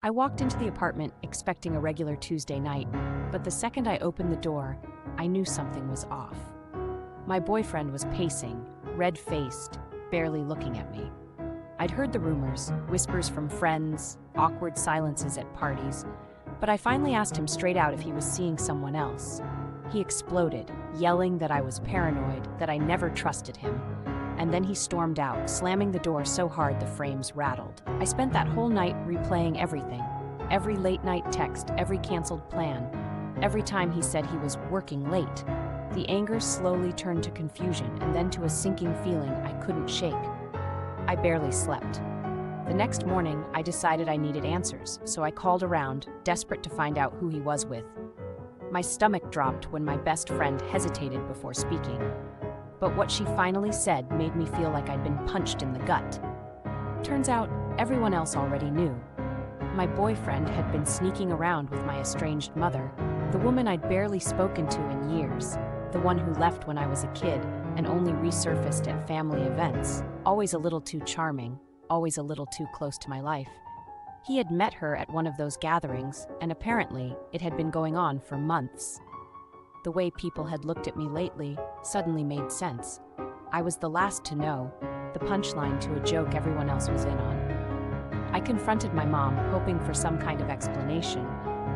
I walked into the apartment expecting a regular Tuesday night, but the second I opened the door, I knew something was off. My boyfriend was pacing, red-faced, barely looking at me. I'd heard the rumors, whispers from friends, awkward silences at parties, but I finally asked him straight out if he was seeing someone else. He exploded, yelling that I was paranoid, that I never trusted him, and then he stormed out, slamming the door so hard the frames rattled. I spent that whole night replaying everything, every late-night text, every canceled plan, every time he said he was working late. The anger slowly turned to confusion and then to a sinking feeling I couldn't shake. I barely slept. The next morning, I decided I needed answers, so I called around, desperate to find out who he was with. My stomach dropped when my best friend hesitated before speaking. But what she finally said made me feel like I'd been punched in the gut. Turns out, everyone else already knew. My boyfriend had been sneaking around with my estranged mother, the woman I'd barely spoken to in years, the one who left when I was a kid and only resurfaced at family events, always a little too charming, always a little too close to my life. He had met her at one of those gatherings, and apparently it had been going on for months. The way people had looked at me lately suddenly made sense. I was the last to know, the punchline to a joke everyone else was in on. I confronted my mom, hoping for some kind of explanation,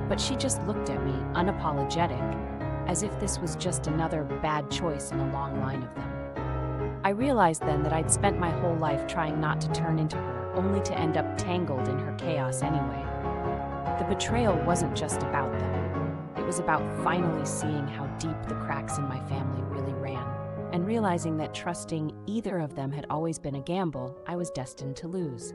but she just looked at me, unapologetic, as if this was just another bad choice in a long line of them. I realized then that I'd spent my whole life trying not to turn into her, only to end up tangled in her chaos anyway. The betrayal wasn't just about them. It was about finally seeing how deep the cracks in my family really ran, and realizing that trusting either of them had always been a gamble I was destined to lose.